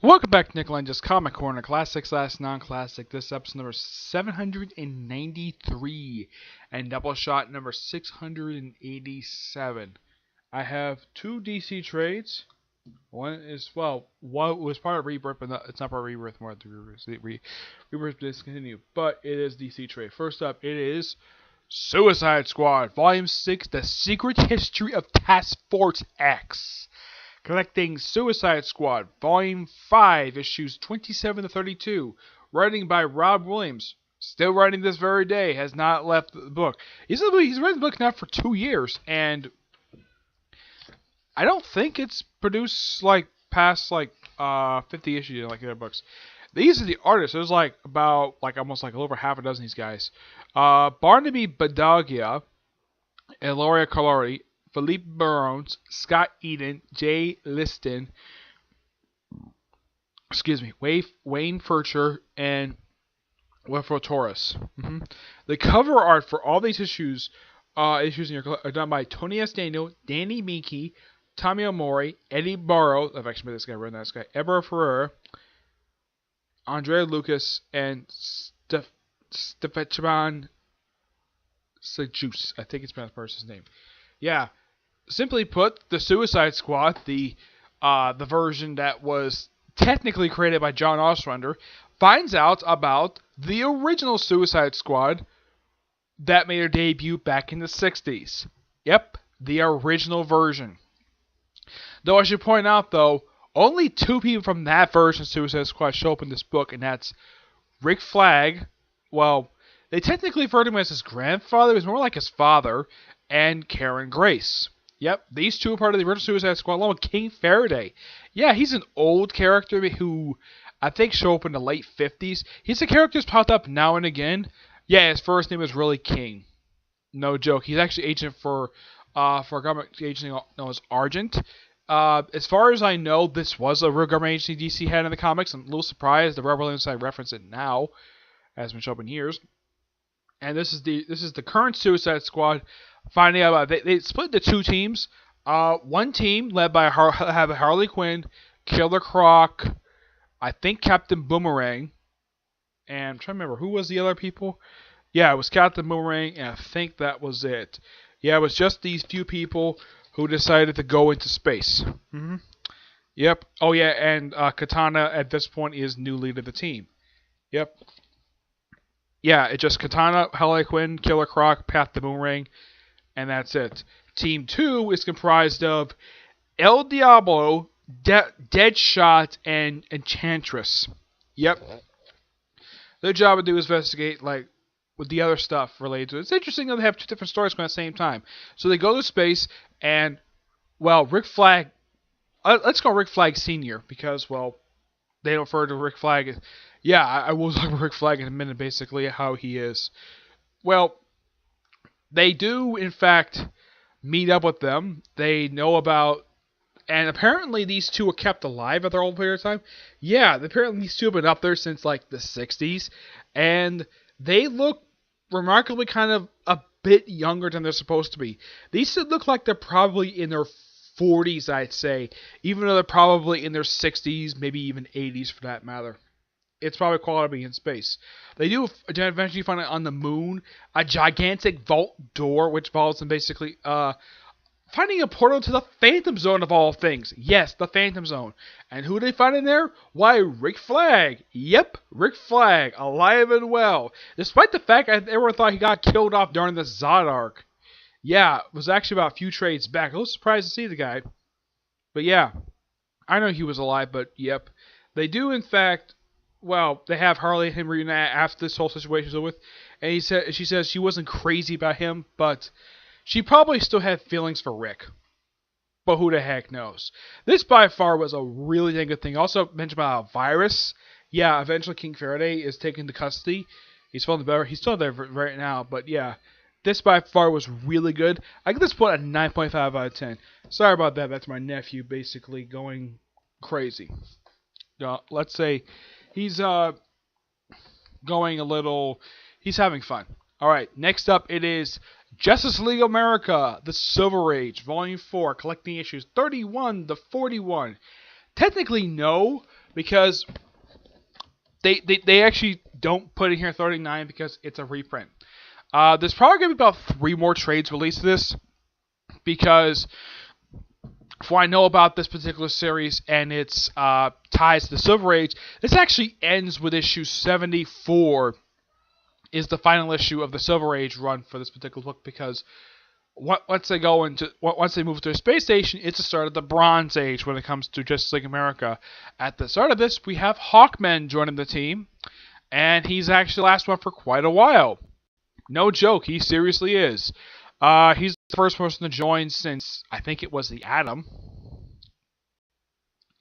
Welcome back to Lenz Comic Corner, Classic / Non-Classic. This episode number 793 and Doubleshot number 687. I have two DC trades. One is, well, one was part of Rebirth, but it's not part of Rebirth, more than Rebirth discontinued. But it is DC trade. First up, it is Suicide Squad, Volume 6, The Secret History of Task Force X. Collecting Suicide Squad, Volume 5, Issues 27 to 32. Writing by Rob Williams. Still writing this very day. Has not left the book. He's written the book now for 2 years. And I don't think it's produced past 50 issues like the other books. These are the artists. There's almost a little over half a dozen of these guys. Barnaby Badaglia and Laura Colari. Philippe Burrows, Scott Eden, Jay Liston, Wayne Furcher, and Wefro Torres. The cover art for all these issues in here are done by Tony S. Daniel, Danny Miki, Tommy Omori, Eddie Barrow, I've actually made this guy run that guy, Eber Ferrer, Andrea Lucas, and Stefan Sejus. I think it's pronounced person's name. Yeah. Simply put, the Suicide Squad, the version that was technically created by John Ostrander, finds out about the original Suicide Squad that made their debut back in the 60s. Yep, the original version. Though I should point out, though, only 2 people from that version of Suicide Squad show up in this book, and that's Rick Flag. Well, they technically refer to him as his grandfather. It was more like his father, and Karen Grace. Yep, these two are part of the original Suicide Squad, along with King Faraday. Yeah, he's an old character who I think showed up in the late 50s. He's a character who's popped up now and again. Yeah, his first name is really King. No joke. He's actually agent for a government agency known as Argent. As far as I know, this was a real government agency DC had in the comics. I'm a little surprised the Rebel Williams side reference it now. Hasn't been shown up in years. And this is the current Suicide Squad. Finding out about they split into 2 teams. One team led by Harley Quinn, Killer Croc, I think Captain Boomerang, and I'm trying to remember who was the other people. Yeah, it was Captain Boomerang, and I think that was it. Yeah, it was just these few people who decided to go into space. Yep. Oh yeah, and Katana at this point is new lead of the team. Yep. Yeah, it's just Katana, Harley Quinn, Killer Croc, Captain Boomerang. And that's it. Team 2 is comprised of El Diablo, Deadshot, and Enchantress. Yep. Their job to do is investigate, with the other stuff related to it. It's interesting that they have 2 different stories going at the same time. So they go to space, and, well, Rick Flag... let's go Rick Flag Sr., because, well, they refer to Rick Flag as... Yeah, I will talk about Rick Flag in a minute, basically, how he is. Well... They do, in fact, meet up with them. They know about... And apparently these 2 are kept alive at their old period of time. Yeah, apparently these 2 have been up there since, the 60s. And they look remarkably kind of a bit younger than they're supposed to be. These look like they're probably in their 40s, I'd say. Even though they're probably in their 60s, maybe even 80s for that matter. It's probably quality in space. They do eventually find it on the moon, a gigantic vault door, which involves them basically finding a portal to the Phantom Zone of all things. Yes, the Phantom Zone. And who do they find in there? Why, Rick Flag. Yep, Rick Flag, alive and well. Despite the fact that everyone thought he got killed off during the Zod arc. Yeah, it was actually about a few trades back. I was surprised to see the guy. But yeah, I know he was alive, but yep. They do, in fact... Well, they have Harley and him reunite after this whole situation is over with, and she says she wasn't crazy about him, but she probably still had feelings for Rick. But who the heck knows? This by far was a really dang good thing. Also mentioned about a virus. Yeah, eventually King Faraday is taken to custody. He's feeling better. He's still there right now, but yeah, this by far was really good. I give this point a 9.5 out of 10. Sorry about that. That's my nephew basically going crazy. Let's say. He's going a little... He's having fun. Alright, next up it is Justice League America, The Silver Age, Volume 4, collecting issues 31 to 41. Technically, no, because they actually don't put it here 39 because it's a reprint. There's probably going to be about 3 more trades released to this, because for I know about this particular series and its ties to the Silver Age, this actually ends with issue 74 is the final issue of the Silver Age run for this particular book, because once they move to a space station, it's the start of the Bronze Age when it comes to Justice League America. At the start of this, we have Hawkman joining the team, and he's actually the last one for quite a while. No joke, he seriously is. He's the first person to join since, I think it was the Atom.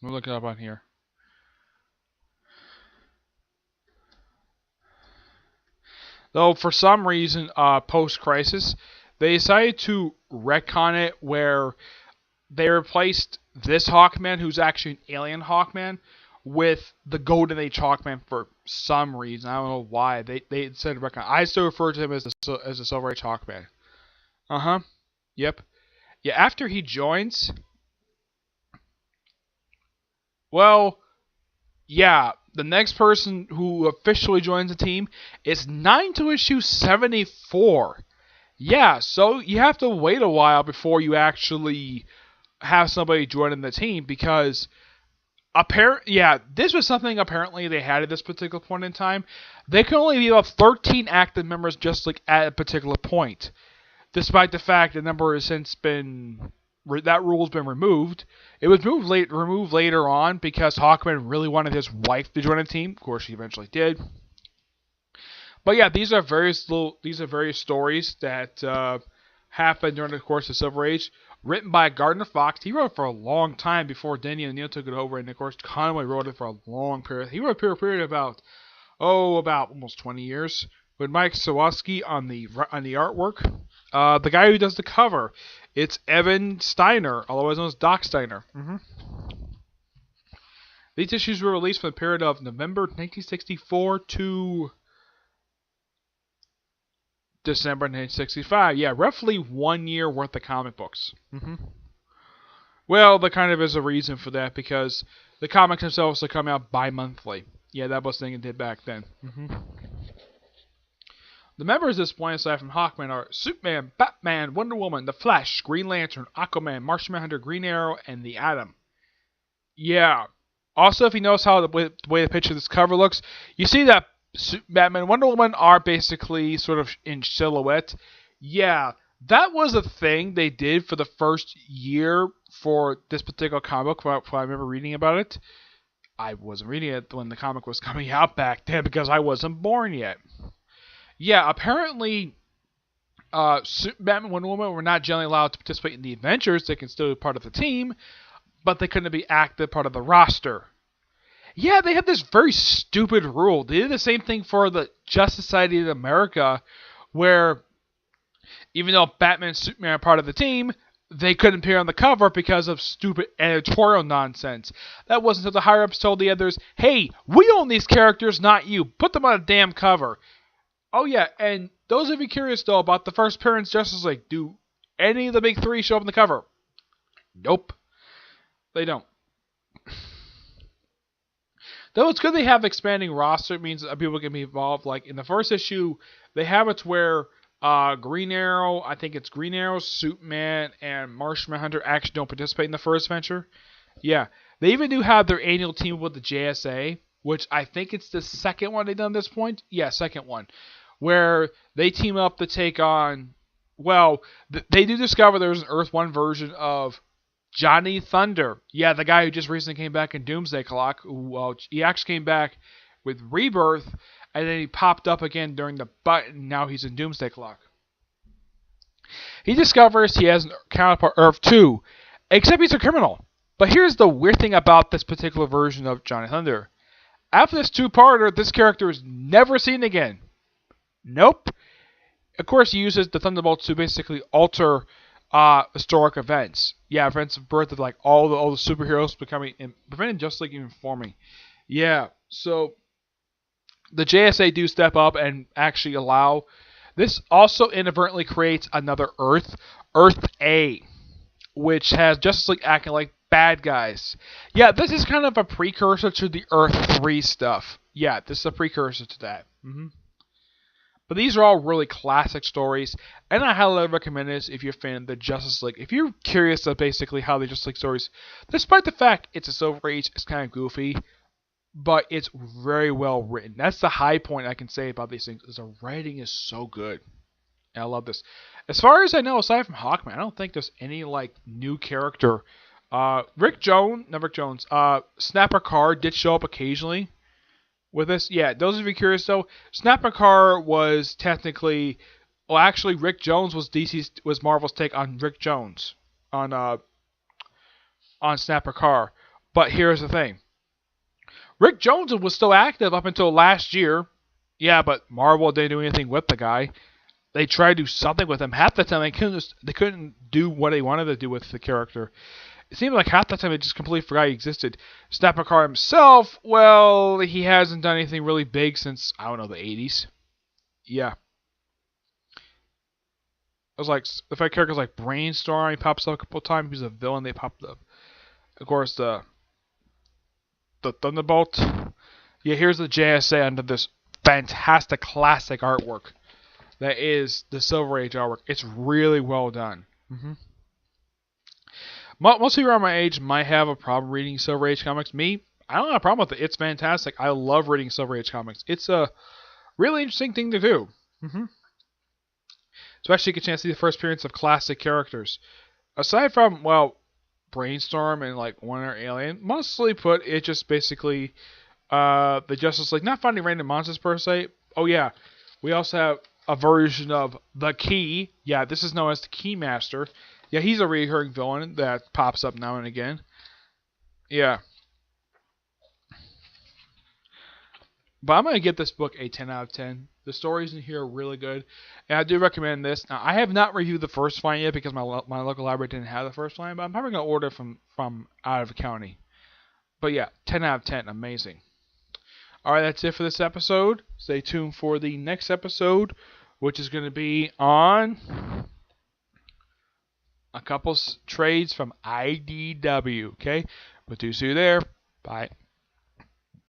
We'll look it up on here. Though, for some reason, post-Crisis, they decided to retcon it where they replaced this Hawkman, who's actually an alien Hawkman, with the Golden Age Hawkman for some reason. I don't know why. They said retcon. I still refer to him as the Silver Age Hawkman. Yep. Yeah, after he joins... Well, yeah, the next person who officially joins the team is 9 to issue 74. Yeah, so you have to wait a while before you actually have somebody join in the team, because this was something apparently they had at this particular point in time. They can only be about 13 active members just like at a particular point, despite the fact the number has since been... that rule has been removed. It was removed later on because Hawkman really wanted his wife to join the team. Of course, she eventually did. But yeah, these are various stories that happened during the course of Silver Age, written by Gardner Fox. He wrote for a long time before Denny O'Neil took it over, and of course Conway wrote it for a long period. He wrote a period about almost 20 years, with Mike Sawatsky on the artwork. The guy who does the cover, it's Evan Steiner, otherwise known as Doc Steiner. These issues were released for the period of November 1964 to December 1965. Yeah, roughly 1 year worth of comic books. Well, there kind of is a reason for that, because the comics themselves will come out bi-monthly. Yeah, that was the thing it did back then. The members at this point, aside from Hawkman, are Superman, Batman, Wonder Woman, The Flash, Green Lantern, Aquaman, Martian Manhunter, Green Arrow, and the Atom. Yeah. Also, if you notice how the way the picture of this cover looks, you see that Batman and Wonder Woman are basically sort of in silhouette. Yeah, that was a thing they did for the first year for this particular comic book, I remember reading about it. I wasn't reading it when the comic was coming out back then because I wasn't born yet. Yeah, apparently, Batman and Wonder Woman were not generally allowed to participate in the adventures. They can still be part of the team, but they couldn't be active part of the roster. Yeah, they had this very stupid rule. They did the same thing for the Justice Society of America, where even though Batman and Superman are part of the team, they couldn't appear on the cover because of stupid editorial nonsense. That wasn't until the higher-ups told the others, hey, we own these characters, not you. Put them on a damn cover. Oh yeah, and those of you curious though about the first appearance Justice League, do any of the big 3 show up on the cover? Nope. They don't. Though it's good they have expanding roster, it means that people can be involved. Like in the first issue, they have it where Green Arrow, I think it's Green Arrow, Superman, and Martian Manhunter actually don't participate in the first adventure. Yeah. They even do have their annual team with the JSA, which I think it's the second one they've done at this point. Yeah, second one. Where they team up to take on, well, they do discover there's an Earth 1 version of Johnny Thunder. Yeah, the guy who just recently came back in Doomsday Clock. Well, he actually came back with Rebirth, and then he popped up again during the button. Now he's in Doomsday Clock. He discovers he has a counterpart, Earth 2, except he's a criminal. But here's the weird thing about this particular version of Johnny Thunder. After this 2-parter, this character is never seen again. Nope. Of course, he uses the Thunderbolts to basically alter historic events. Yeah, events of birth of like all the superheroes becoming and preventing Justice League even forming. Yeah, so the JSA do step up and actually allow. This also inadvertently creates another Earth, Earth A, which has Justice League acting like bad guys. Yeah, this is kind of a precursor to the Earth 3 stuff. Yeah, this is a precursor to that. But these are all really classic stories, and I highly recommend this if you're a fan of the Justice League. If you're curious of basically how the Justice League stories, despite the fact it's a Silver Age, it's kind of goofy, but it's very well written. That's the high point I can say about these things, is the writing is so good. And I love this. As far as I know, aside from Hawkman, I don't think there's any like new character. Snapper Carr did show up occasionally with this. Yeah, those of you curious though, Snapper Carr was technically, well, actually, Rick Jones was Marvel's take on Rick Jones on Snapper Carr. But here's the thing: Rick Jones was still active up until last year. Yeah, but Marvel didn't do anything with the guy. They tried to do something with him. Half the time they couldn't do what they wanted to do with the character. It seemed like half the time they just completely forgot he existed. Snapper Carr himself, well, he hasn't done anything really big since, I don't know, the 80s. Yeah. It was like, the fact characters like Brainstorm, he pops up a couple of times. He's a villain, they popped up. Of course, the Thunderbolt. Yeah, here's the JSA under this fantastic classic artwork. That is the Silver Age artwork. It's really well done. Most people around my age might have a problem reading Silver Age comics. Me, I don't have a problem with it. It's fantastic. I love reading Silver Age comics. It's a really interesting thing to do. Especially get a chance to see the first appearance of classic characters. Aside from, well, Brainstorm and like Wonder Alien, mostly put, it just basically the Justice League, not finding random monsters per se. Oh yeah, we also have a version of the Key. Yeah, this is known as the Keymaster. Yeah, he's a recurring villain that pops up now and again. Yeah. But I'm going to give this book a 10 out of 10. The stories in here are really good. And I do recommend this. Now, I have not reviewed the first line yet because my local library didn't have the first line, but I'm probably going to order from out of the county. But yeah, 10 out of 10. Amazing. Alright, that's it for this episode. Stay tuned for the next episode, which is going to be on a couple trades from IDW. Okay? But do see you there. Bye.